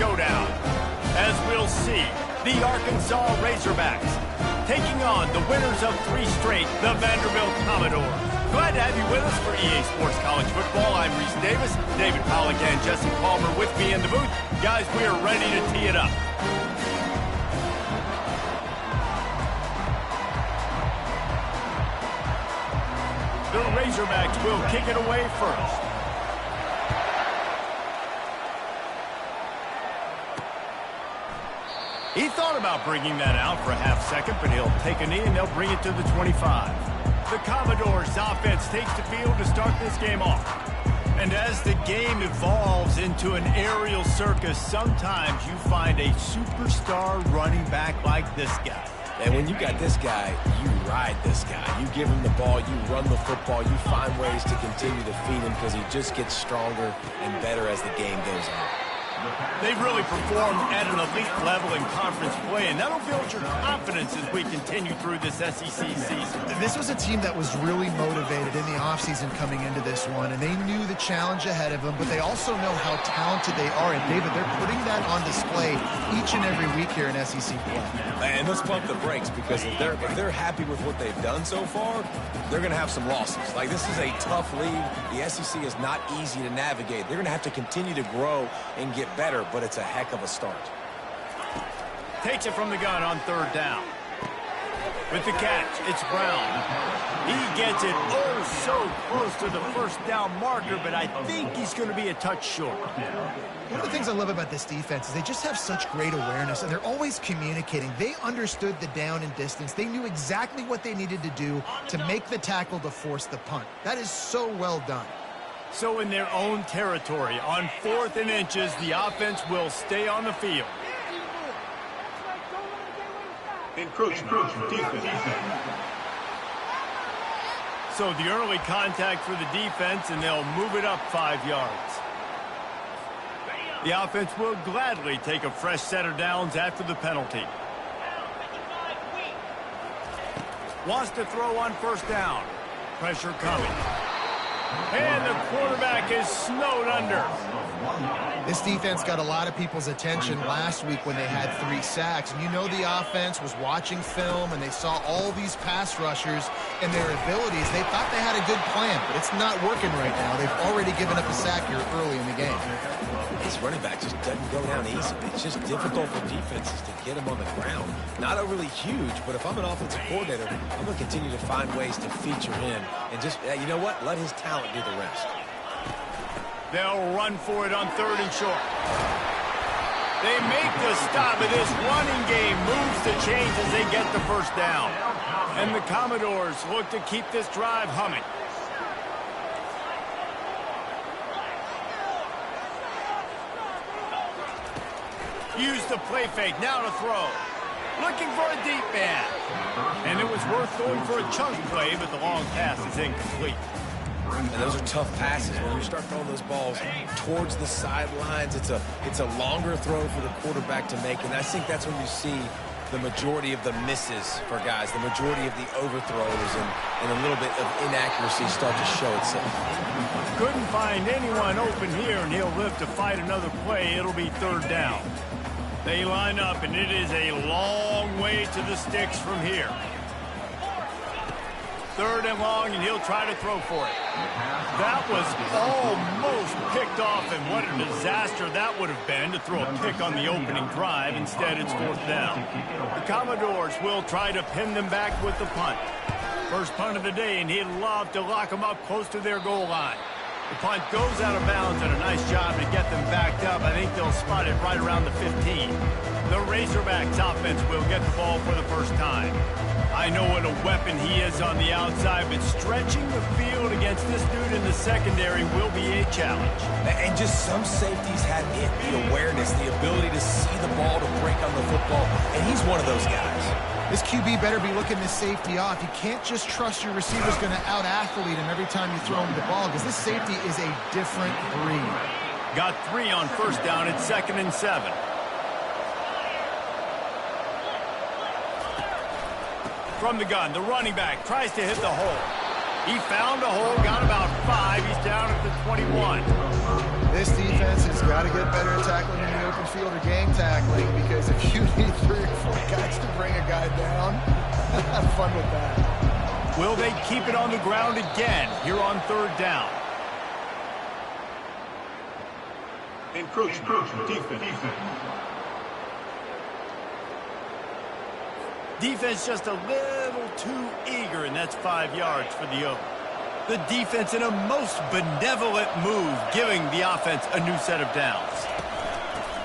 showdown. As we'll see, the Arkansas Razorbacks taking on the winners of 3 straight, the Vanderbilt Commodores. Glad to have you with us for EA Sports College Football. I'm Reese Davis, David Pollack and Jesse Palmer with me in the booth. Guys, we are ready to tee it up. The Razorbacks will kick it away first. He thought about bringing that out for a half second, but he'll take a knee and they'll bring it to the 25. The Commodores offense takes the field to start this game off. And as the game evolves into an aerial circus, sometimes you find a superstar running back like this guy. And when you got this guy, you ride this guy. You give him the ball, you run the football, you find ways to continue to feed him because he just gets stronger and better as the game goes on. They've really performed at an elite level in conference play, and that'll build your confidence as we continue through this SEC season. This was a team that was really motivated in the offseason coming into this one, and they knew the challenge ahead of them, but they also know how talented they are. And, David, they're putting that on display each and every week here in SEC play. And let's pump the brakes because if they're happy with what they've done so far, they're going to have some losses. Like, this is a tough league. The SEC is not easy to navigate. They're going to have to continue to grow and get better, but it's a heck of a start. Takes it from the gun on 3rd down. With the catch, it's Brown. He gets it so close to the first down marker, but I think he's going to be a touch short. One of the things I love about this defense is they just have such great awareness, and they're always communicating. They understood the down and distance. They knew exactly what they needed to do to make the tackle to force the punt. That is so well done. So in their own territory, on 4th and inches, the offense will stay on the field. Encroachment defense. So the early contact for the defense, and they'll move it up 5 yards. The offense will gladly take a fresh set of downs after the penalty. Wants to throw on 1st down. Pressure coming. And the quarterback is snowed under. This defense got a lot of people's attention last week when they had 3 sacks. And you know the offense was watching film, and they saw all these pass rushers and their abilities. They thought they had a good plan, but it's not working right now. They've already given up a sack here early in the game. His running back just doesn't go down easy. It's just difficult for defenses to get him on the ground. Not overly huge, but if I'm an offensive coordinator, I'm going to continue to find ways to feature him and just, you know what, let his talent do the rest. They'll run for it on 3rd and short. They make the stop, and this running game moves the chains as they get the 1st down. And the Commodores look to keep this drive humming. Use the play fake, now to throw. Looking for a deep man. And it was worth going for a chunk play, but the long pass is incomplete. And those are tough passes. When you start throwing those balls towards the sidelines, it's a longer throw for the quarterback to make. And I think that's when you see the majority of the misses for guys, the majority of the overthrows and a little bit of inaccuracy start to show itself. Couldn't find anyone open here, and he'll live to fight another play. It'll be 3rd down. They line up, and it is a long way to the sticks from here. 3rd and long, and he'll try to throw for it. That was almost picked off, and what a disaster that would have been to throw a pick on the opening drive. Instead, it's 4th down. The Commodores will try to pin them back with the punt. First punt of the day, and he'd love to lock them up close to their goal line. The punt goes out of bounds, and a nice job to get them backed up. I think they'll spot it right around the 15. The Razorbacks offense will get the ball for the first time. I know what a weapon he is on the outside, but stretching the field against this dude in the secondary will be a challenge. And just some safeties have it, the awareness, the ability to see the ball, to break on the football, and he's one of those guys. This QB better be looking this safety off. You can't just trust your receiver's going to out-athlete him every time you throw him the ball, because this safety is a different breed. Got 3 on 1st down. It's 2nd and 7. From the gun, the running back tries to hit the hole. He found a hole, got about 5. He's down at the 21. This defense has got to get better at tackling in the open field. field or game tackling, because if you need 3 or 4 guys to bring a guy down, have fun with that. Will they keep it on the ground again here on 3rd down? Encroachment. Defense. Defense just a little too eager, and that's 5 yards for the Oak. The defense in a most benevolent move, giving the offense a new set of downs.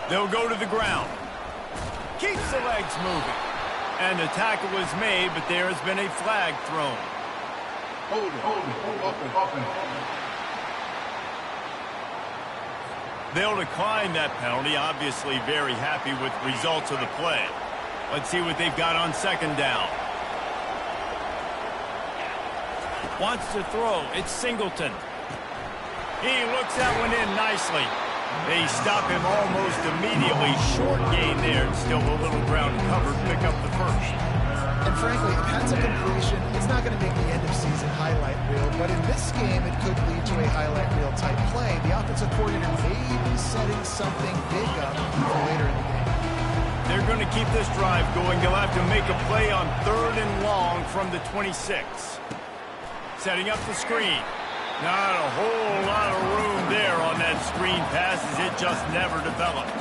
They'll go to the ground. Keeps the legs moving. And the tackle was made, but there has been a flag thrown. Hold it. They'll decline that penalty, obviously very happy with results of the play. Let's see what they've got on 2nd down. Wants to throw. It's Singleton. He looks that one in nicely. They stop him almost immediately. Short gain there, and still a little ground covered. Pick up the first. And frankly, if that's a completion, it's not going to make the end-of-season highlight reel. But in this game, it could lead to a highlight reel type play. The offensive coordinator may be setting something big up for later in the game. They're going to keep this drive going. They'll have to make a play on 3rd and long from the 26. Setting up the screen. Not a whole lot of room there on that screen pass, as it just never developed.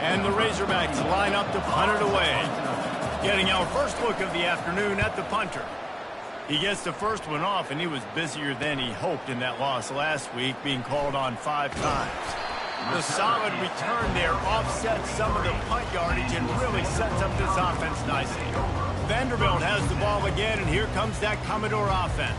And the Razorbacks line up to punt it away. Getting our first look of the afternoon at the punter. He gets the first one off, and he was busier than he hoped in that loss last week, being called on 5 times. The solid return there offsets some of the punt yardage and really sets up this offense nicely. Vanderbilt has the ball again, and here comes that Commodore offense.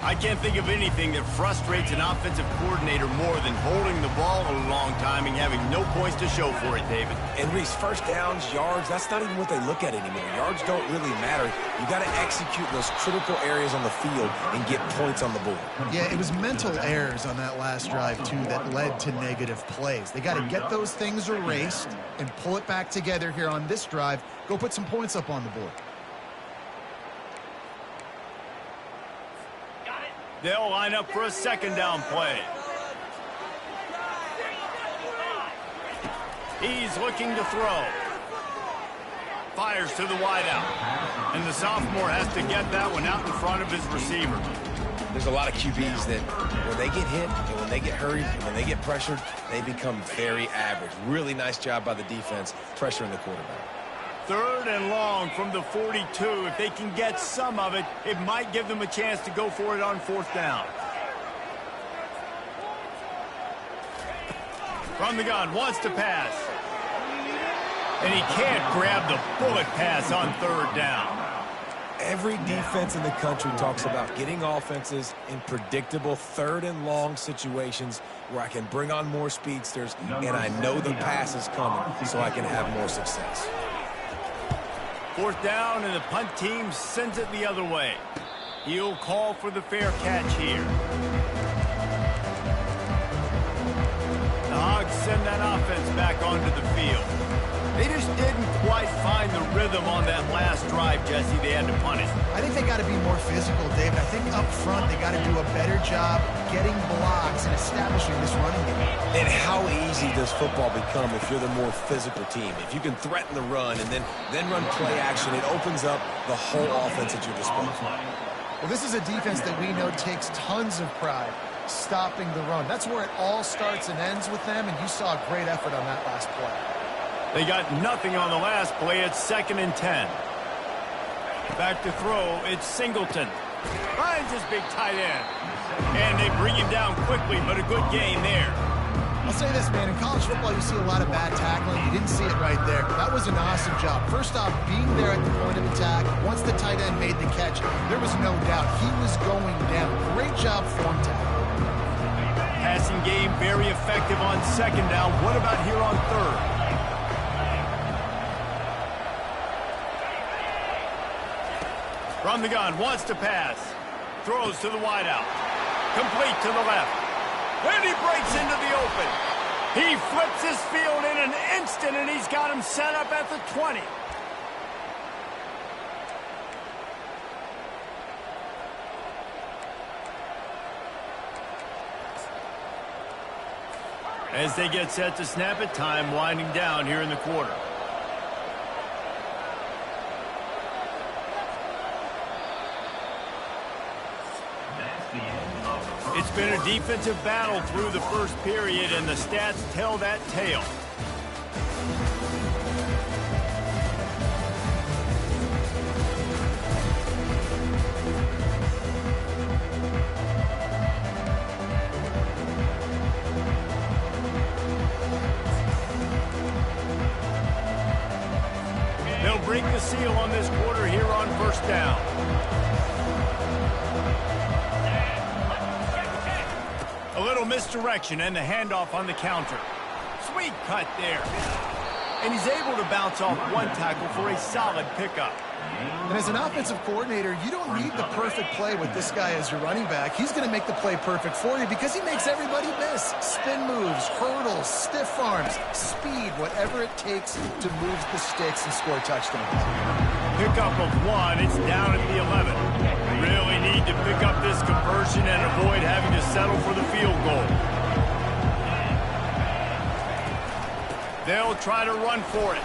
I can't think of anything that frustrates an offensive coordinator more than holding the ball a long time and having no points to show for it, David. And Reese, first downs, yards, that's not even what they look at anymore. Yards don't really matter. You got to execute those critical areas on the field and get points on the board. Yeah, it was mental errors on that last drive, too, that led to negative plays. They got to get those things erased and pull it back together here on this drive. Go put some points up on the board. They'll line up for a 2nd down play. He's looking to throw. Fires to the wideout. And the sophomore has to get that one out in front of his receiver. There's a lot of QBs that when they get hit and when they get hurried and when they get pressured, they become very average. Really nice job by the defense pressuring the quarterback. 3rd and long from the 42. If they can get some of it, it might give them a chance to go for it on 4th down. From the gun, wants to pass. And he can't grab the bullet pass on 3rd down. Every defense in the country talks about getting offenses in predictable 3rd and long situations where I can bring on more speedsters and I know the pass is coming so I can have more success. 4th down, and the punt team sends it the other way. He'll call for the fair catch here. The Hogs send that offense back onto the field. They just didn't quite find the rhythm on that last drive, Jesse. They had to punt it. I think they got to be more physical, David. I think up front they got to do a better job getting blocks and establishing this running game. And how easy does football become if you're the more physical team? If you can threaten the run and then run play action, it opens up the whole offense at your disposal. Well, this is a defense that we know takes tons of pride stopping the run. That's where it all starts and ends with them, and you saw a great effort on that last play. They got nothing on the last play. It's 2nd and 10. Back to throw. It's Singleton. Finds his big tight end. And they bring him down quickly, but a good gain there. I'll say this, man. In college football, you see a lot of bad tackling. You didn't see it right there. That was an awesome job. First off, being there at the point of attack. Once the tight end made the catch, there was no doubt he was going down. Great job form tackle. Passing game very effective on 2nd down. What about here on 3rd? From the gun, wants to pass. Throws to the wideout. Complete to the left. And he breaks into the open. He flips his field in an instant, and he's got him set up at the 20. As they get set to snap it, time winding down here in the quarter. It's been a defensive battle through the first period, and the stats tell that tale. They'll break the seal on this quarter here on first down. A little misdirection and the handoff on the counter. Sweet cut there. And he's able to bounce off one tackle for a solid pickup. And as an offensive coordinator, you don't need the perfect play with this guy as your running back. He's going to make the play perfect for you because he makes everybody miss. Spin moves, hurdles, stiff arms, speed, whatever it takes to move the sticks and score touchdowns. Pickup of one, it's down at the 11. Really need to pick up this conversion and avoid having to settle for the field goal. They'll try to run for it.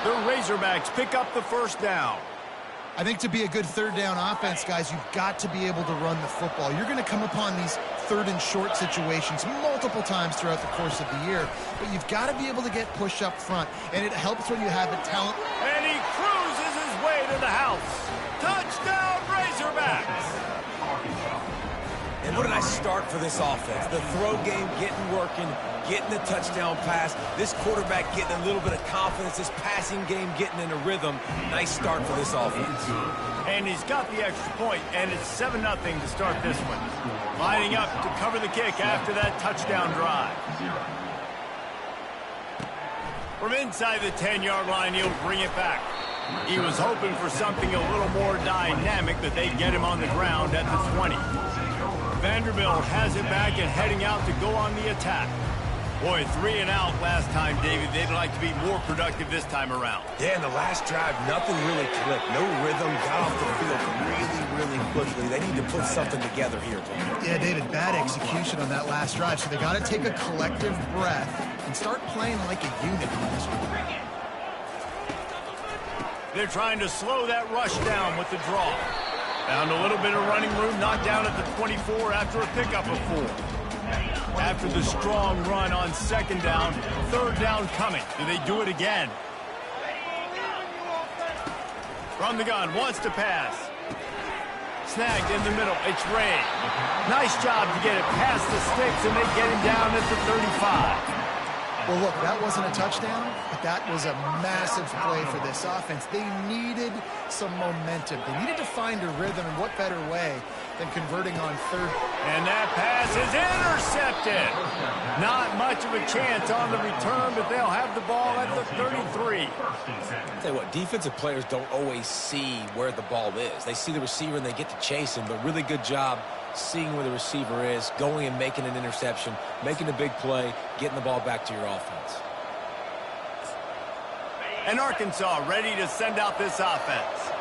The Razorbacks pick up the first down. I think to be a good third down offense, guys, you've got to be able to run the football. You're going to come upon these third and short situations multiple times throughout the course of the year, but you've got to be able to get push up front, and it helps when you have the talent. And he cruises his way to the house. Touchdown, Razorbacks! And what a nice start for this offense. The throw game getting working, getting the touchdown pass. This quarterback getting a little bit of confidence. This passing game getting in a rhythm. Nice start for this offense. And he's got the extra point, and it's 7-0 to start this one. Lining up to cover the kick after that touchdown drive. From inside the 10-yard line, he'll bring it back. He was hoping for something a little more dynamic, that they'd get him on the ground at the 20. Vanderbilt has it back and heading out to go on the attack. Boy, 3 and out last time, David. They'd like to be more productive this time around. Yeah, in the last drive, nothing really clicked. No rhythm, got off the field really quickly. They need to put something together here, Paul. Yeah, David, bad execution on that last drive, so they got to take a collective breath and start playing like a unit on this one. They're trying to slow that rush down with the draw. Found a little bit of running room, knocked down at the 24 after a pickup of 4. After the strong run on second down, third down coming. Do they do it again? From the gun, wants to pass. Snagged in the middle, it's Ray. Nice job to get it past the sticks, and they get him down at the 35. Well, look, that wasn't a touchdown, but that was a massive play for this offense. They needed some momentum. They needed to find a rhythm, and what better way than converting on third. And that pass is intercepted. Not much of a chance on the return, but they'll have the ball at the 33. I'll tell you what, defensive players don't always see where the ball is. They see the receiver and they get to chase him, but really good job seeing where the receiver is, going and making an interception, making a big play, getting the ball back to your offense. And Arkansas ready to send out this offense.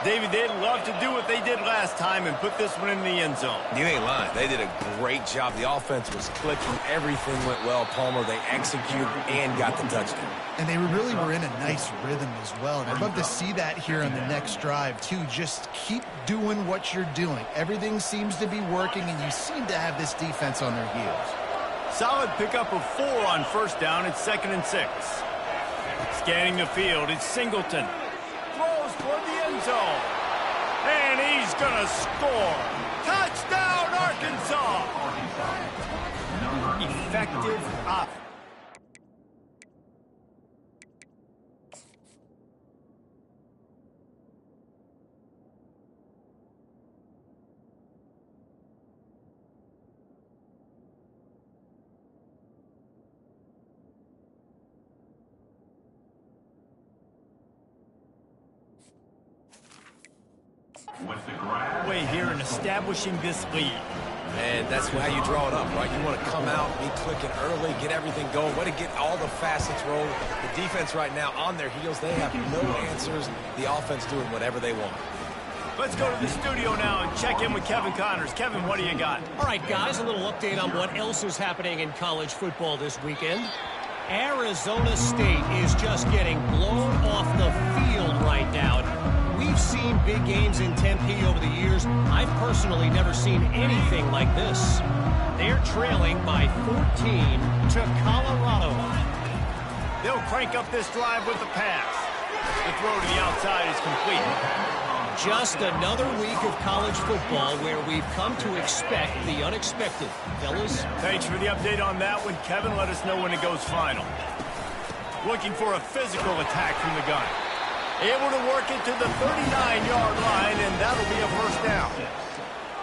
David, they'd love to do what they did last time and put this one in the end zone. You ain't lying. They did a great job. The offense was clicking. Everything went well. Palmer, they executed and got the touchdown. And they really were in a nice rhythm as well. And I'd love to see that here on the next drive, too. Just keep doing what you're doing. Everything seems to be working, and you seem to have this defense on their heels. Solid pickup of 4 on first down. It's 2nd and 6. Scanning the field, it's Singleton. Throws toward the end zone. And he's going to score. Touchdown, Arkansas! Effective offense. Way here in establishing this lead. And that's how you draw it up, right? You want to come out, be clicking early, get everything going, way to get all the facets rolling. The defense right now on their heels, they have no answers. The offense doing whatever they want. Let's go to the studio now and check in with Kevin Connors. Kevin, what do you got? All right, guys, a little update on what else is happening in college football this weekend. Arizona State is just getting blown off the field right now. We've seen big games in Tempe over the years. I've personally never seen anything like this. They're trailing by 14 to Colorado. They'll crank up this drive with the pass. The throw to the outside is complete. Just another week of college football where we've come to expect the unexpected. Fellas? Thanks for the update on that one, Kevin. Let us know when it goes final. Looking for a physical attack from the gun. Able to work it to the 39-yard line, and that'll be a first down.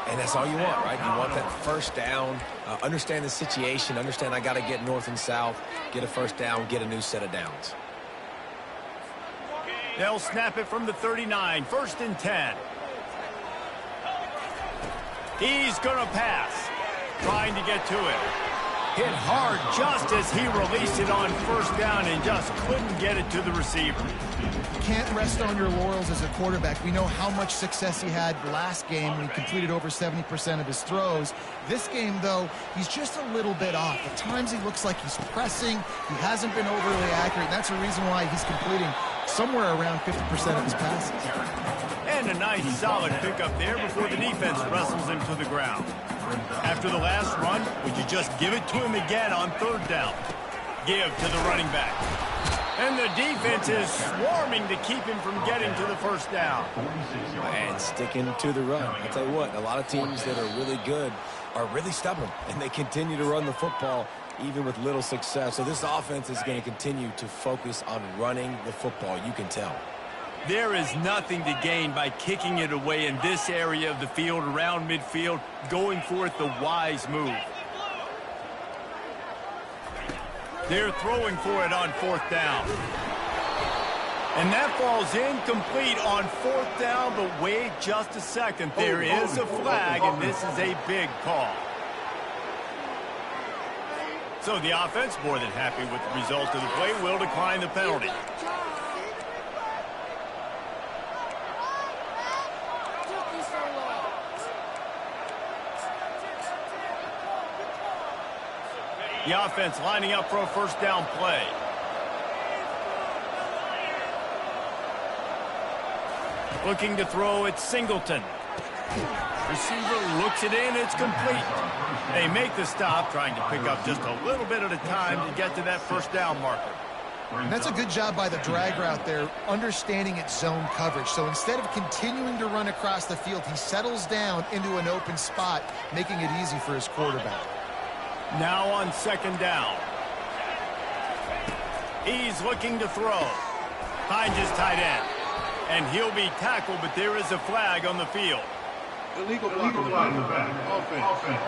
And that's all you want, right? You want that first down, understand the situation, understand I got to get north and south, get a first down, get a new set of downs. They'll snap it from the 39, 1st and 10. He's going to pass, trying to get to it. Hit hard just as he released it on first down and just couldn't get it to the receiver. Can't rest on your laurels as a quarterback. We know how much success he had last game when he completed over 70% of his throws. This game, though, he's just a little bit off. At times he looks like he's pressing. He hasn't been overly accurate, and that's the reason why he's completing somewhere around 50% of his passes. And a nice solid pickup there before the defense wrestles him to the ground. After the last run, would you just give it to him again on 3rd down? Give to the running back. And the defense is swarming to keep him from getting to the first down. And sticking to the run. I'll tell you what, a lot of teams that are really good are really stubborn, and they continue to run the football even with little success. So this offense is going to continue to focus on running the football, you can tell. There is nothing to gain by kicking it away in this area of the field, around midfield, going for it the wise move. They're throwing for it on 4th down. And that falls incomplete on 4th down, but wait just a second. There is a flag, and this is a big call. So the offense, more than happy with the result of the play, will decline the penalty. The offense lining up for a first down play. Looking to throw, it's Singleton. Receiver looks it in, it's complete. They make the stop, trying to pick up just a little bit at a time to get to that first down marker. And that's a good job by the drag route there, understanding its zone coverage. So instead of continuing to run across the field, he settles down into an open spot, making it easy for his quarterback. Now on 2nd down. He's looking to throw. Finds his tight end. And he'll be tackled, but there is a flag on the field. Illegal block in the back. Offense.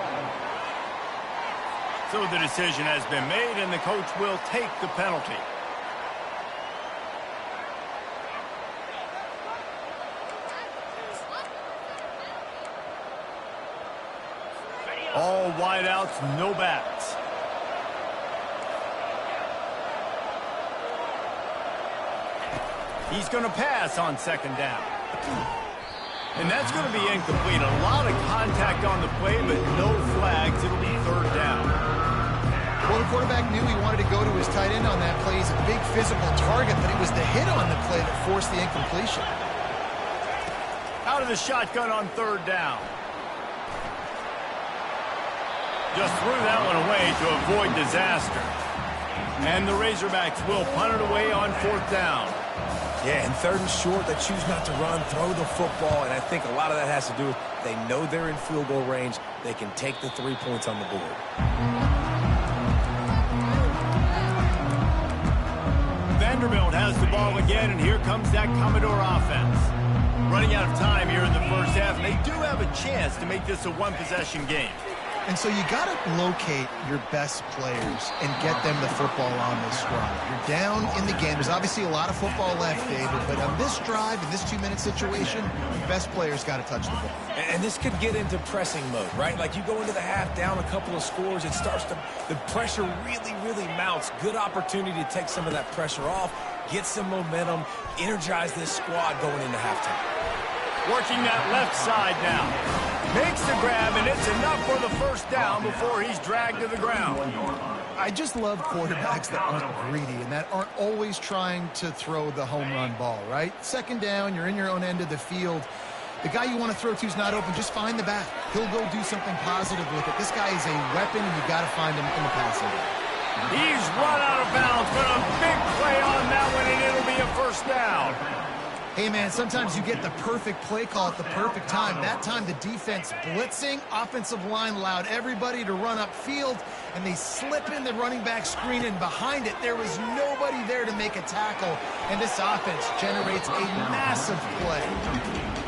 So the decision has been made, and the coach will take the penalty. All wideouts, no backs. He's going to pass on 2nd down. And that's going to be incomplete. A lot of contact on the play, but no flags. It'll be 3rd down. Well, the quarterback knew he wanted to go to his tight end on that play. He's a big physical target, but it was the hit on the play that forced the incompletion. Out of the shotgun on 3rd down. Just threw that one away to avoid disaster. And the Razorbacks will punt it away on 4th down. Yeah, and 3rd and short, they choose not to run, throw the football, and I think a lot of that has to do with they know they're in field goal range. They can take the 3 points on the board. Vanderbilt has the ball again, and here comes that Commodore offense. Running out of time here in the first half, and they do have a chance to make this a one-possession game. And so you got to locate your best players and get them the football on this drive. You're down in the game. There's obviously a lot of football left, David, but on this drive, in this 2-minute situation, your best players got to touch the ball. And this could get into pressing mode, right? Like you go into the half down a couple of scores, it starts to, the pressure really mounts. Good opportunity to take some of that pressure off, get some momentum, energize this squad going into halftime. Working that left side now. Makes the grab, and it's enough for the first down before he's dragged to the ground. I just love quarterbacks that aren't greedy and that aren't always trying to throw the home run ball, right? Second down, you're in your own end of the field. The guy you want to throw to is not open. Just find the back. He'll go do something positive with it. This guy is a weapon, and you got to find him in the passing game. He's run out of bounds, but a big play on that one, and it'll be a first down. Hey, man, sometimes you get the perfect play call at the perfect time. That time the defense blitzing, offensive line allowed everybody to run upfield, and they slip in the running back screen, and behind it there was nobody there to make a tackle, and this offense generates a massive play.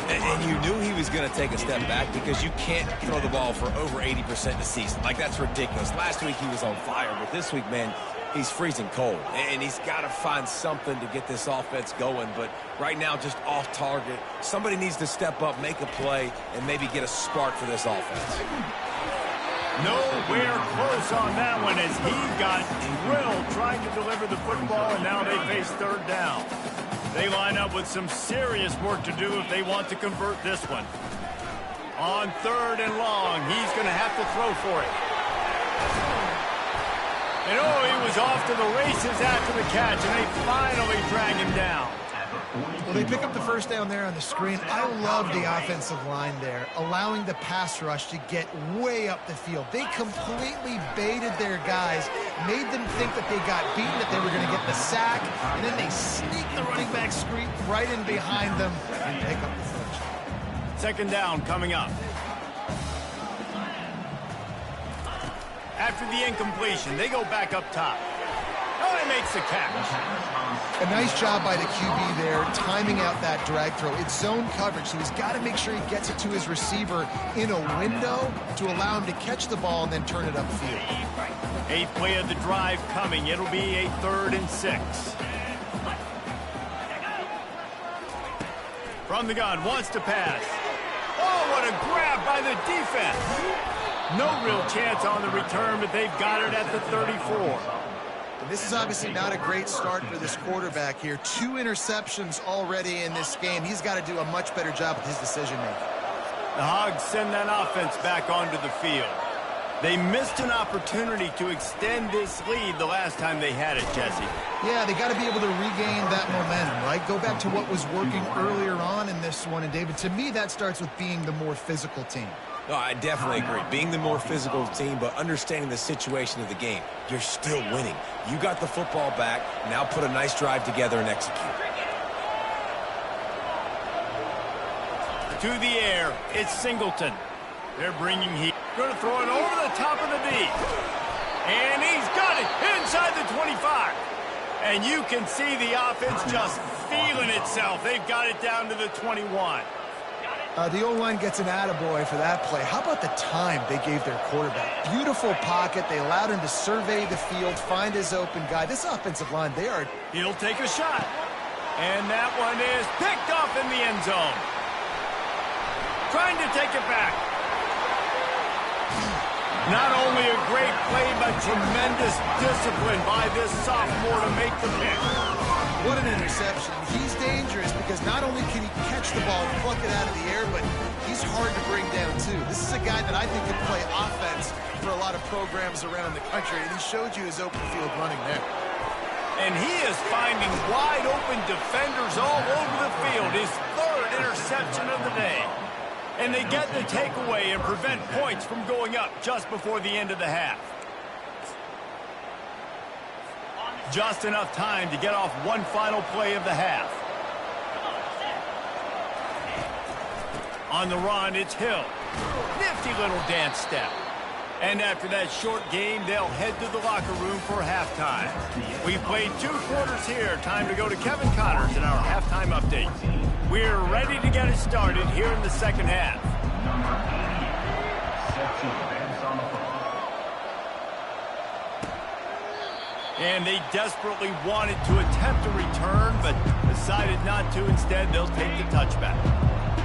And you knew he was going to take a step back because you can't throw the ball for over 80% this season. Like, that's ridiculous. Last week he was on fire, but this week, man, he's freezing cold. And he's got to find something to get this offense going. But right now, just off target. Somebody needs to step up, make a play, and maybe get a spark for this offense. Nowhere close on that one as he got drilled trying to deliver the football, and now they face third down. They line up with some serious work to do if they want to convert this one. On third and long, he's going to have to throw for it. And oh, he was off to the races after the catch, and they finally drag him down. Well, they pick up the first down there on the screen. I love the offensive line there, allowing the pass rush to get way up the field. They completely baited their guys, made them think that they got beaten, that they were going to get the sack, and then they sneak the running back screen right in behind them and pick up the first. Second down coming up. After the incompletion, they go back up top. Oh, he makes the catch. A nice job by the QB there, timing out that drag throw. It's zone coverage, so he's got to make sure he gets it to his receiver in a window to allow him to catch the ball and then turn it upfield. Eighth play of the drive coming. It'll be a 3rd and 6. From the gun, wants to pass. Oh, what a grab by the defense. No real chance on the return, but they've got it at the 34. And this is obviously not a great start for this quarterback here. 2 interceptions already in this game. He's got to do a much better job with his decision-making. The Hogs send that offense back onto the field. They missed an opportunity to extend this lead the last time they had it, Jesse. Yeah, they got to be able to regain that momentum, right? Go back to what was working earlier on in this one. And, David, to me, that starts with being the more physical team. No, I definitely agree. Being the more physical team, but understanding the situation of the game. You're still winning. You got the football back. Now put a nice drive together and execute. To the air, it's Singleton. They're bringing heat. Going to throw it over the top of the D. And he's got it inside the 25. And you can see the offense just feeling itself. They've got it down to the 21. The O-line gets an attaboy for that play. How about the time they gave their quarterback? Beautiful pocket. They allowed him to survey the field, find his open guy. This offensive line, they are... He'll take a shot. And that one is picked off in the end zone. Trying to take it back. Not only a great play, but tremendous discipline by this sophomore to make the pick. What an interception. He's dangerous because not only can he catch the ball and pluck it out of the air, but he's hard to bring down, too. This is a guy that I think can play offense for a lot of programs around the country, and he showed you his open field running there. And he is finding wide-open defenders all over the field. His 3rd interception of the day. And they get the takeaway and prevent points from going up just before the end of the half. Just enough time to get off one final play of the half. On the run, it's Hill. Nifty little dance step. And after that short game, they'll head to the locker room for halftime. We played 2 quarters here. Time to go to Kevin Connors in our halftime update. We're ready to get it started here in the second half. And they desperately wanted to attempt a return, but decided not to. Instead, they'll take the touchback.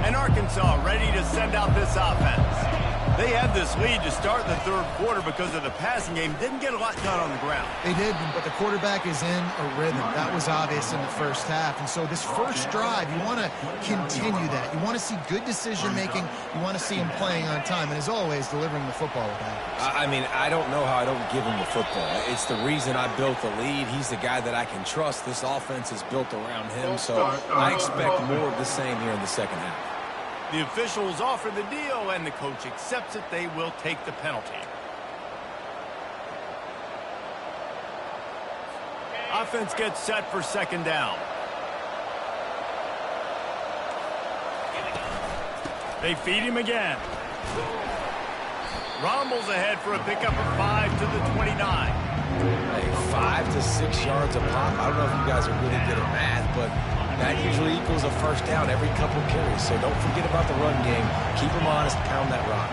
And Arkansas ready to send out this offense. They had this lead to start the third quarter because of the passing game. Didn't get a lot done on the ground. They did, but the quarterback is in a rhythm. That was obvious in the first half. And so this first drive, you want to continue that. You want to see good decision-making. You want to see him playing on time. And as always, delivering the football with accuracy. I mean, I don't know how I don't give him the football. It's the reason I built the lead. He's the guy that I can trust. This offense is built around him. So I expect more of the same here in the second half. The officials offer the deal, and the coach accepts it. They will take the penalty. Offense gets set for second down. They feed him again. Rumbles ahead for a pickup of 5 to the 29. Hey, 5 to 6 yards a pop. I don't know if you guys are really good at math, but that usually equals a first down every couple carries. So don't forget about the run game. Keep them honest, pound that rock.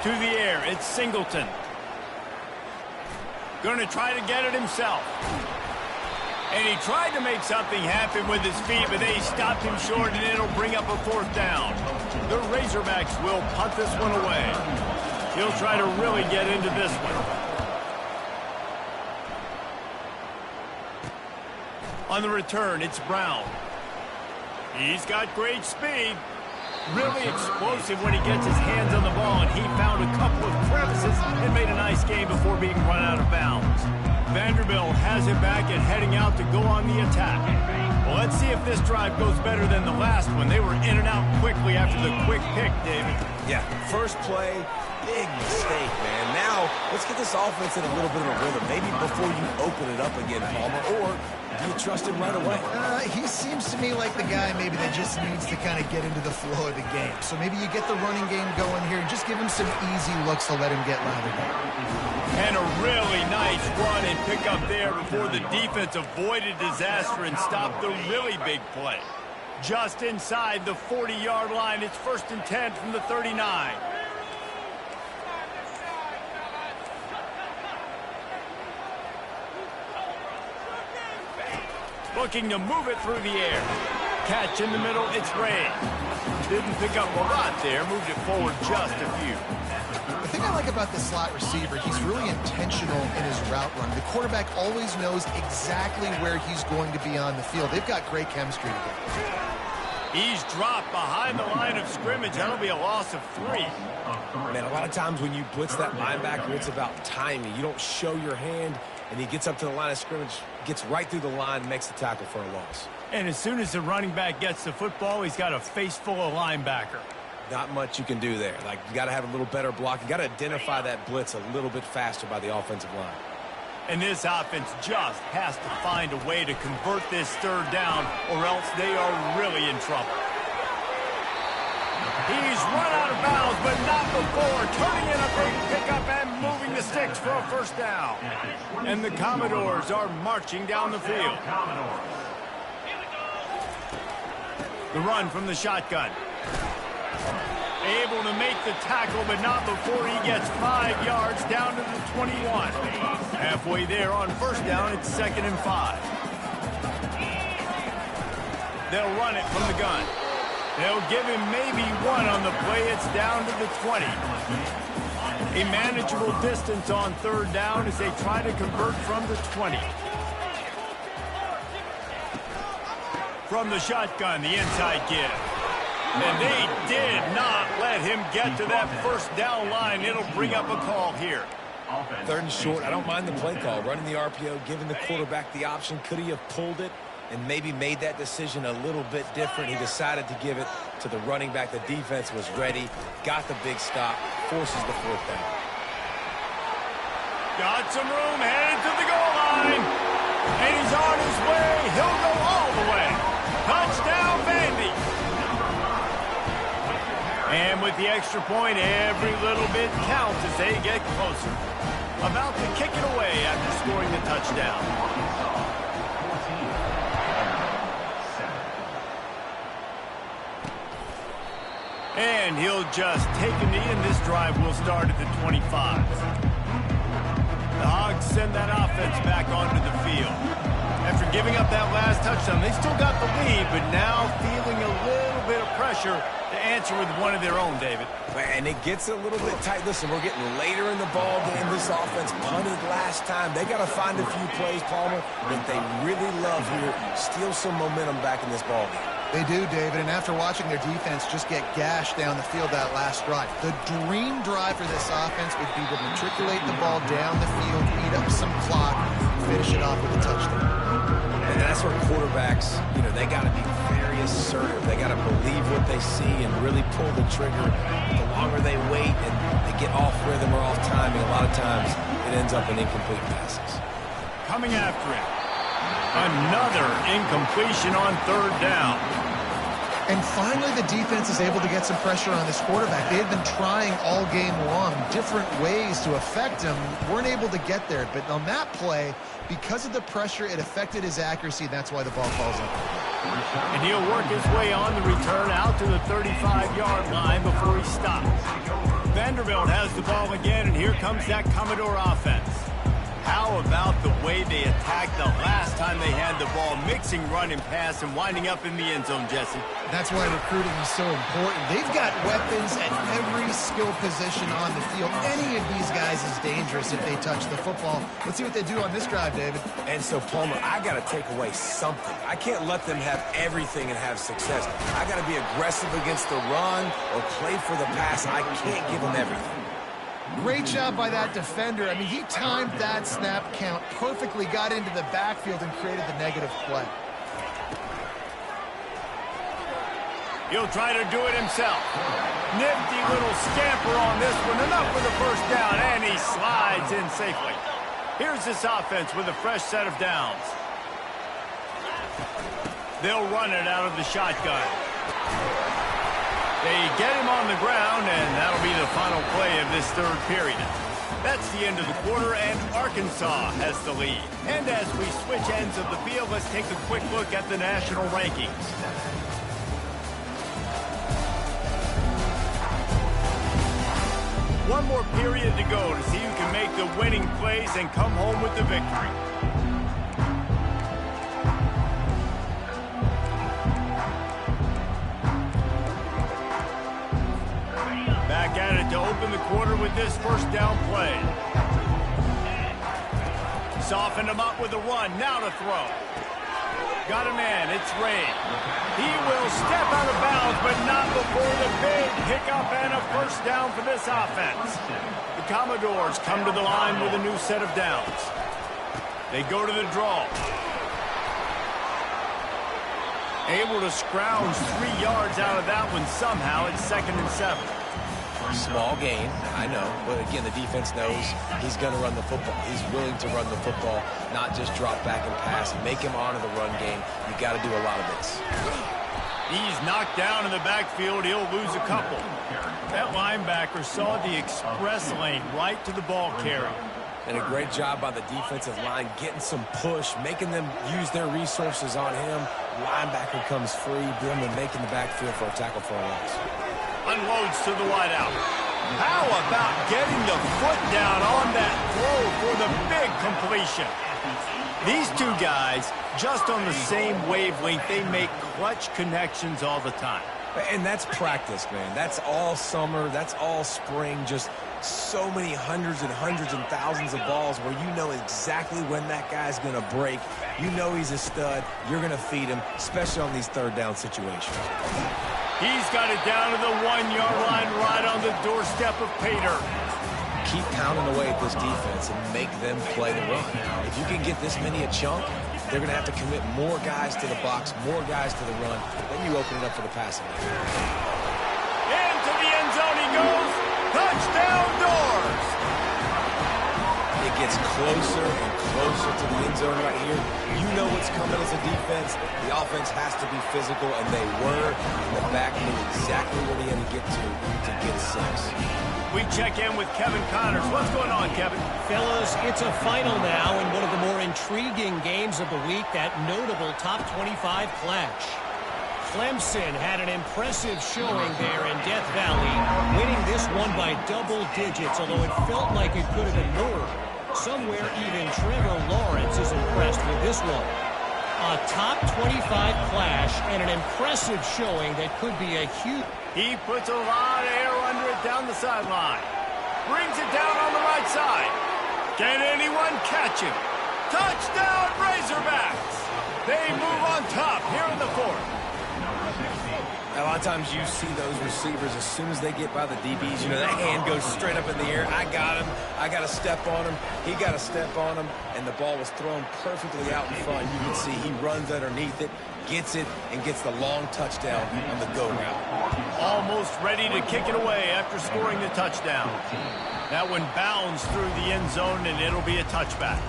To the air, it's Singleton. Going to try to get it himself. And he tried to make something happen with his feet, but they stopped him short, and it'll bring up a fourth down. The Razorbacks will punt this one away. He'll try to really get into this one. On the return, it's Brown. He's got great speed. Really explosive when he gets his hands on the ball, and he found a couple of crevices and made a nice game before being run out of bounds. Vanderbilt has it back and heading out to go on the attack. Well, let's see if this drive goes better than the last one. They were in and out quickly after the quick pick, David. Yeah, first play, big mistake, man. Now, let's get this offense in a little bit of a rhythm. Maybe before you open it up again, Palmer, or do you trust him right away? He seems to me like the guy maybe that just needs to kind of get into the flow of the game. So maybe you get the running game going here and just give him some easy looks to let him get lathered up. And a really nice run and pick up there before the defense avoided disaster and stopped the really big play. Just inside the 40-yard line, it's 1st and 10 from the 39. Looking to move it through the air. Catch in the middle, it's Ray. Didn't pick up a lot there, moved it forward just a few. The thing I like about the slot receiver, he's really intentional in his route run. The quarterback always knows exactly where he's going to be on the field. They've got great chemistry together. He's dropped behind the line of scrimmage. That'll be a loss of 3. Man, a lot of times when you blitz that linebacker, it's about timing. You don't show your hand, and he gets up to the line of scrimmage, gets right through the line, makes the tackle for a loss. And as soon as the running back gets the football, he's got a face full of linebacker. Not much you can do there. Like, you got to have a little better block. You got to identify that blitz a little bit faster by the offensive line. And this offense just has to find a way to convert this third down, or else they are really in trouble. He's run out of bounds, but not before. Turning in a big pickup and moving the sticks for a first down. And the Commodores are marching down the field. The run from the shotgun. Able to make the tackle, but not before he gets 5 yards down to the 21. Halfway there on first down, it's 2nd and 5. They'll run it from the gun. They'll give him maybe 1 on the play. It's down to the 20. A manageable distance on third down as they try to convert from the 20. From the shotgun, the inside give. And they did not let him get to that first down line. It'll bring up a call here. 3rd and short. I don't mind the play call. Running the RPO, giving the quarterback the option. Could he have pulled it and maybe made that decision a little bit different? He decided to give it to the running back. The defense was ready. Got the big stop. Forces the 4th down. Got some room. Headed to the goal line. And he's on his way. He'll go all the way. Touchdown, Vandy. And with the extra point, every little bit counts as they get closer. About to kick it away after scoring the touchdown. And he'll just take a knee, and this drive will start at the 25. The Hogs send that offense back onto the field. After giving up that last touchdown, they still got the lead, but now feeling a little bit of pressure to answer with one of their own, David. And it gets a little bit tight. Listen, we're getting later in the ball game. This offense punted last time. They got to find a few plays, Palmer, that they really love here. Steal some momentum back in this ball game. They do, David, and after watching their defense just get gashed down the field that last drive, the dream drive for this offense would be to matriculate the ball down the field, eat up some clock, and finish it off with a touchdown. And that's where quarterbacks, they got to be very assertive. They got to believe what they see and really pull the trigger. The longer they wait and they get off rhythm or off timing, a lot of times it ends up in incomplete passes. Coming after it. Another incompletion on third down. And finally, the defense is able to get some pressure on this quarterback. They had been trying all game long different ways to affect him. Weren't able to get there. But on that play, because of the pressure, it affected his accuracy. That's why the ball falls up. And he'll work his way on the return out to the 35-yard line before he stops. Vanderbilt has the ball again, and here comes that Commodore offense. How about the way they attacked the last time they had the ball, mixing run and pass and winding up in the end zone, Jesse? That's why recruiting is so important. They've got weapons at every skill position on the field. Any of these guys is dangerous if they touch the football. Let's see what they do on this drive, David. And so, Palmer, I got to take away something. I can't let them have everything and have success. I got to be aggressive against the run or play for the pass. I can't give them everything. Great job by that defender. I mean, he timed that snap count perfectly, got into the backfield and created the negative play. He'll try to do it himself. Nifty little scamper on this one. Enough for the first down, and he slides in safely. Here's this offense with a fresh set of downs. They'll run it out of the shotgun. They get him on the ground, and that'll be the final play of this third period. That's the end of the quarter, and Arkansas has the lead. And as we switch ends of the field, let's take a quick look at the national rankings. One more period to go to see who can make the winning plays and come home with the victory. Back at it to open the quarter with this first down play. Softened him up with a run. Now to throw. Got a man. It's Ray. He will step out of bounds, but not before the big hiccup and a first down for this offense. The Commodores come to the line with a new set of downs. They go to the draw. Able to scrounge 3 yards out of that one somehow. It's 2nd and 7. Small gain, I know, but again, the defense knows he's going to run the football. He's willing to run the football, not just drop back and pass. Make him honor the run game. You got to do a lot of this. He's knocked down in the backfield. He'll lose a couple. That linebacker saw the express lane right to the ball carrier. And a great job by the defensive line getting some push, making them use their resources on him. Linebacker comes free, boom, and making the backfield for a tackle for a loss. Unloads to the wideout. How about getting the foot down on that throw for the big completion? These two guys, just on the same wavelength, they make clutch connections all the time. And that's practice, man. That's all summer. That's all spring. Just so many hundreds and thousands of balls where you know exactly when that guy's going to break. You know he's a stud. You're going to feed him, especially on these third down situations. He's got it down to the 1-yard line right on the doorstep of Pater. Keep pounding away at this defense and make them play the run. If you can get this many a chunk, they're going to have to commit more guys to the box, more guys to the run. Then you open it up for the passing game. Into the end zone he goes. Touchdown Doors. It gets closer and closer to the end zone right here. You know what's coming as a defense. The offense has to be physical, and they were. And the back knew exactly where they had to get 6. We check in with Kevin Connors. What's going on, Kevin? Fellas, it's a final now in one of the more intriguing games of the week, that notable top 25 clash. Clemson had an impressive showing there in Death Valley, winning this one by double digits, although it felt like it could have been more. Somewhere even Trevor Lawrence is impressed with this one. A top 25 clash and an impressive showing that could be a huge... He puts a lot of air under it down the sideline. Brings it down on the right side. Can anyone catch him? Touchdown, Razorbacks! They move on top here in the fourth. A lot of times you see those receivers, as soon as they get by the DBs, you know, that hand goes straight up in the air. I got him. I got to step on him. He got to step on him. And the ball was thrown perfectly out in front. You can see he runs underneath it, gets it, and gets the long touchdown on the go route. Almost ready to kick it away after scoring the touchdown. That one bounds through the end zone, and it'll be a touchback.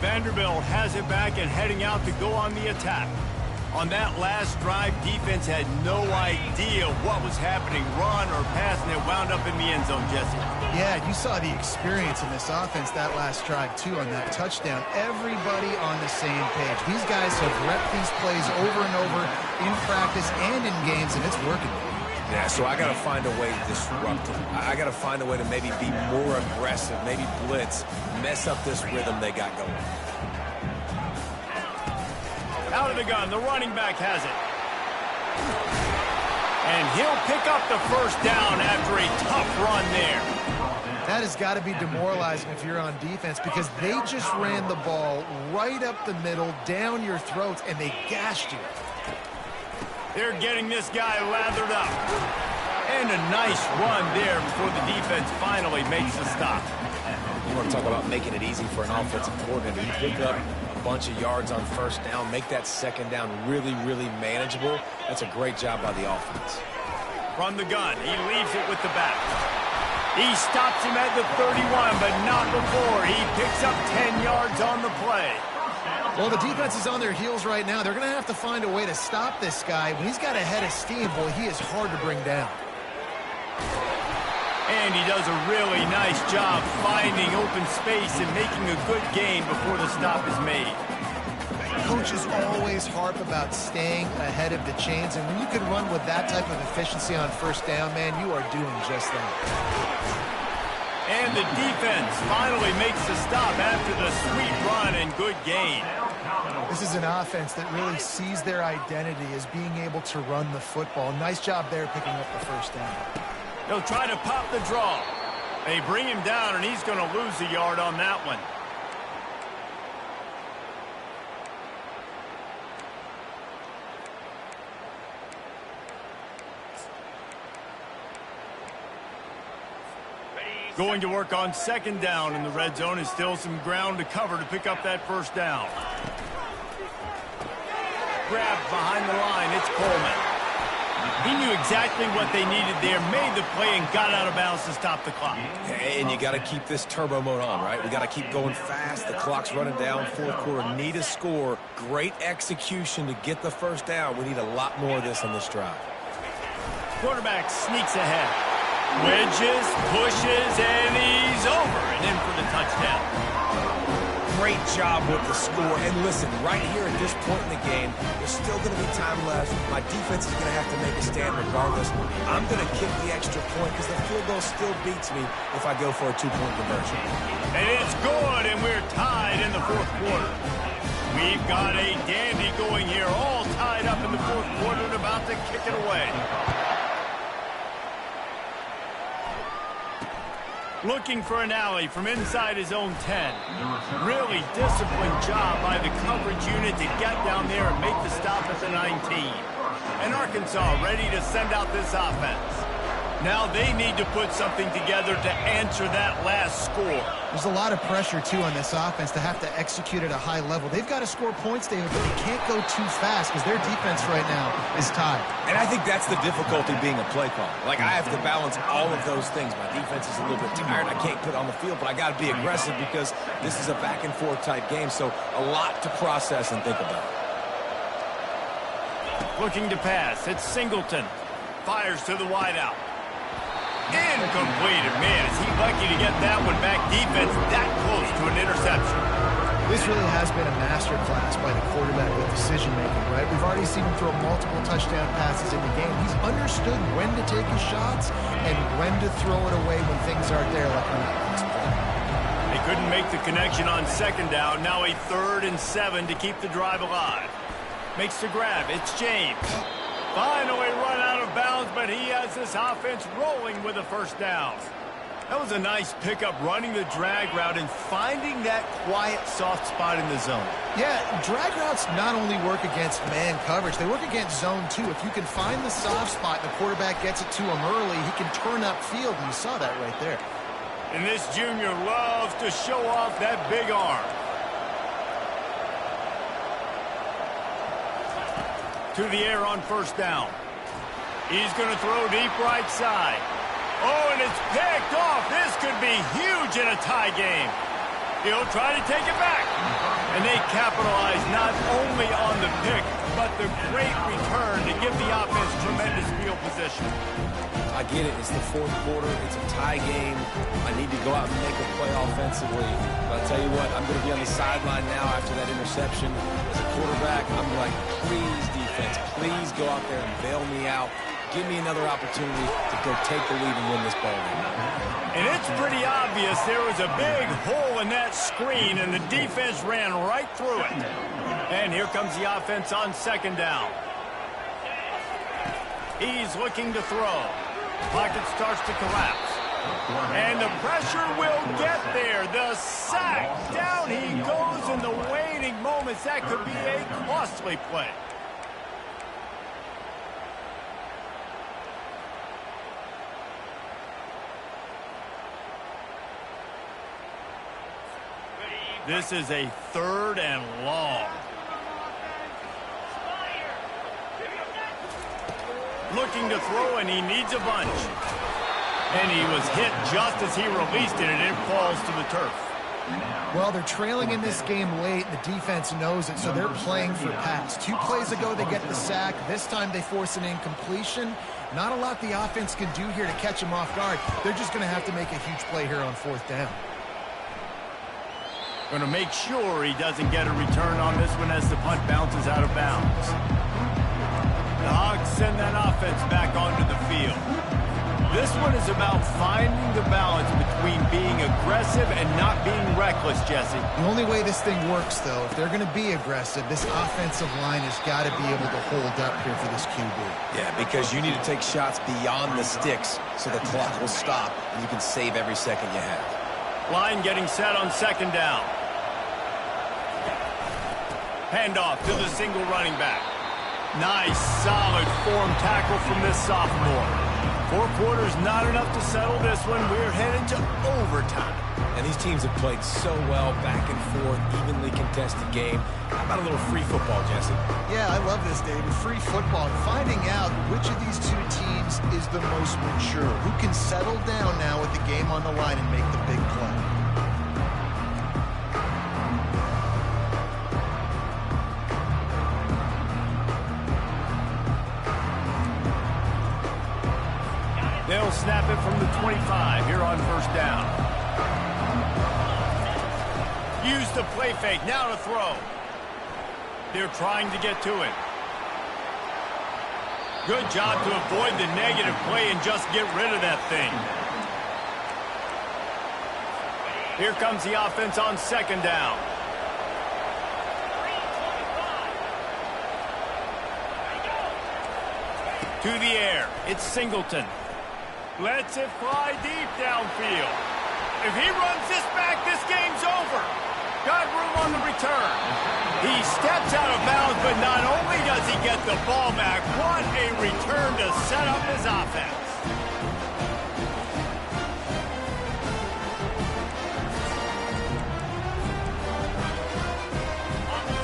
Vanderbilt has it back and heading out to go on the attack. On that last drive, defense had no idea what was happening, run or pass, and it wound up in the end zone, Jesse. Yeah, you saw the experience in this offense that last drive, too, on that touchdown. Everybody on the same page. These guys have repped these plays over and over in practice and in games, and it's working. Yeah, so I got to find a way to disrupt it. I got to find a way to maybe be more aggressive, maybe blitz, mess up this rhythm they got going. Out of the gun, the running back has it. And he'll pick up the first down after a tough run there. That has got to be demoralizing if you're on defense, because they just ran the ball right up the middle, down your throats, and they gashed you. They're getting this guy lathered up. And a nice run there before the defense finally makes the stop. You want to talk about making it easy for an offensive coordinator. You pick up a bunch of yards on first down, make that second down really, really manageable. That's a great job by the offense. From the gun, he leaves it with the back. He stops him at the 31, but not before. He picks up 10 yards on the play. Well, the defense is on their heels right now. They're going to have to find a way to stop this guy. When he's got a head of steam, boy, he is hard to bring down. And he does a really nice job finding open space and making a good gain before the stop is made. Coaches always harp about staying ahead of the chains, and when you can run with that type of efficiency on first down, man, you are doing just that. And the defense finally makes the stop after the sweet run and good gain. This is an offense that really sees their identity as being able to run the football. Nice job there picking up the first down. They'll try to pop the draw. They bring him down, and he's going to lose a yard on that one. Going to work on second down in the red zone is still some ground to cover to pick up that first down. Grabbed behind the line, it's Coleman. He knew exactly what they needed there, made the play, and got out of bounds to stop the clock. And you got to keep this turbo mode on, right? We got to keep going fast. The clock's running down. Fourth quarter, need a score. Great execution to get the first down. We need a lot more of this on this drive. Quarterback sneaks ahead. Wedges, pushes, and he's over and in for the touchdown. Great job with the score. And listen, right here at this point in the game, there's still going to be time left. My defense is going to have to make a stand regardless. I'm going to kick the extra point because the field goal still beats me if I go for a two-point conversion. And it's good, and we're tied in the fourth quarter. We've got a dandy going here, all tied up in the fourth quarter and about to kick it away. Looking for an alley from inside his own 10. Really disciplined job by the coverage unit to get down there and make the stop at the 19. And Arkansas ready to send out this offense. Now they need to put something together to answer that last score. There's a lot of pressure, too, on this offense to have to execute at a high level. They've got to score points, David, but they can't go too fast because their defense right now is tied. And I think that's the difficulty being a play caller. Like, I have to balance all of those things. My defense is a little bit tired. I can't put on the field, but I got to be aggressive because this is a back-and-forth type game, so a lot to process and think about. Looking to pass. It's Singleton. Fires to the wideout. Incomplete. Man, is he lucky to get that one back. Defense that close to an interception. This really has been a masterclass by the quarterback with decision-making, right? We've already seen him throw multiple touchdown passes in the game. He's understood when to take his shots and when to throw it away when things aren't there like on that last play. They couldn't make the connection on second down. Now a 3rd and 7 to keep the drive alive. Makes the grab. It's James. Finally run out of bounds, but he has this offense rolling with a first down. That was a nice pickup, running the drag route and finding that quiet, soft spot in the zone. Yeah, drag routes not only work against man coverage, they work against zone too. If you can find the soft spot and the quarterback gets it to him early, he can turn upfield, and you saw that right there. And this junior loves to show off that big arm. To the air on first down. He's going to throw deep right side. Oh, and it's picked off. This could be huge in a tie game. He'll try to take it back. And they capitalize not only on the pick, but the great return to give the offense tremendous field position. I get it. It's the 4th quarter. It's a tie game. I need to go out and make a play offensively. But I'll tell you what, I'm going to be on the sideline now after that interception. As a quarterback, I'm like, please, defense, please go out there and bail me out. Give me another opportunity to go take the lead and win this ball game. And it's pretty obvious there was a big hole in that screen, and the defense ran right through it. And here comes the offense on second down. He's looking to throw. Pocket starts to collapse. And the pressure will get there. The sack. Down he goes in the waning moments. That could be a costly play. This is a 3rd and long. Looking to throw, and he needs a bunch. And he was hit just as he released it, and it falls to the turf. Well, they're trailing in this game late. The defense knows it, so they're playing for pass. 2 plays ago, they get the sack. This time, they force an incompletion. Not a lot the offense can do here to catch him off guard. They're just going to have to make a huge play here on 4th down. Going to make sure he doesn't get a return on this one as the punt bounces out of bounds. The Hogs send that offense back onto the field. This one is about finding the balance between being aggressive and not being reckless, Jesse. The only way this thing works, though, if they're going to be aggressive, this offensive line has got to be able to hold up here for this QB. Yeah, because you need to take shots beyond the sticks so the clock will stop and you can save every second you have. Line getting set on second down. Handoff to the single running back. Nice, solid form tackle from this sophomore. 4 quarters, not enough to settle this one. We're headed to overtime. And these teams have played so well, back and forth, evenly contested game. How about a little free football, Jesse? Yeah, I love this, David. Free football. Finding out which of these 2 teams is the most mature. Who can settle down now with the game on the line and make the big play. They'll snap it from the 25 here on first down. Use the play fake, now to throw. They're trying to get to it. Good job to avoid the negative play and just get rid of that thing. Here comes the offense on second down. To the air, it's Singleton. Lets it fly deep downfield. If he runs this back, this game's over. Got room on the return. He steps out of bounds, but not only does he get the ball back, what a return to set up his offense.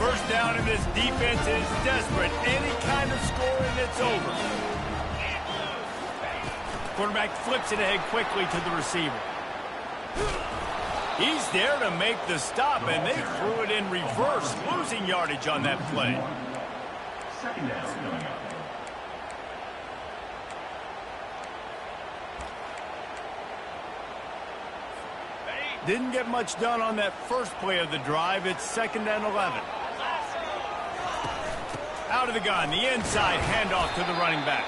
First down, and this defense is desperate. Any kind of score, and it's over. Quarterback flips it ahead quickly to the receiver. He's there to make the stop, and they threw it in reverse, losing yardage on that play. Second down. Didn't get much done on that first play of the drive. It's 2nd and 11. Out of the gun, the inside handoff to the running back.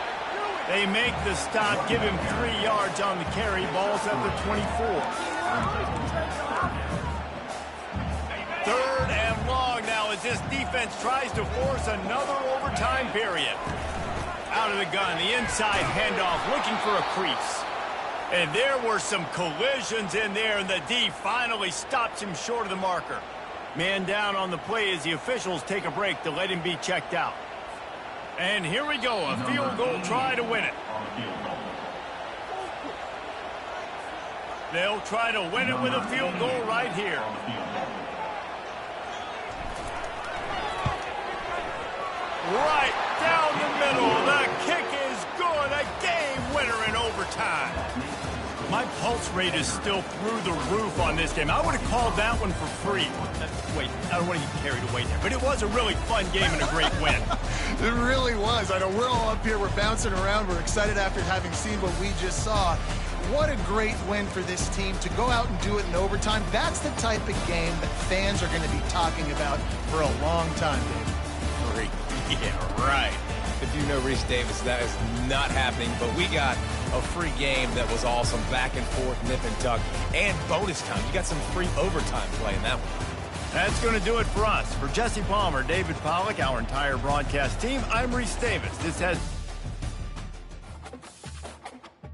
They make the stop, give him 3 yards on the carry. Ball's at the 24. 3rd and long now as this defense tries to force another overtime period. Out of the gun, the inside handoff, looking for a crease. And there were some collisions in there, and the D finally stops him short of the marker. Man down on the play as the officials take a break to let him be checked out. And here we go, a field goal try to win it. They'll try to win it with a field goal right here. Right down the middle. The kick is good. A game winner in overtime. My pulse rate is still through the roof on this game. I would have called that one for free. Wait, I don't want to get carried away there. But it was a really fun game and a great win. It really was. I know we're all up here. We're bouncing around. We're excited after having seen what we just saw. What a great win for this team to go out and do it in overtime. That's the type of game that fans are going to be talking about for a long time, Dave. Yeah, right. If you know Reese Davis, that is not happening. But we got a free game that was awesome. Back and forth, nip and tuck, and bonus time. You got some free overtime play in that one. That's going to do it for us. For Jesse Palmer, David Pollack, our entire broadcast team, I'm Reese Davis. This has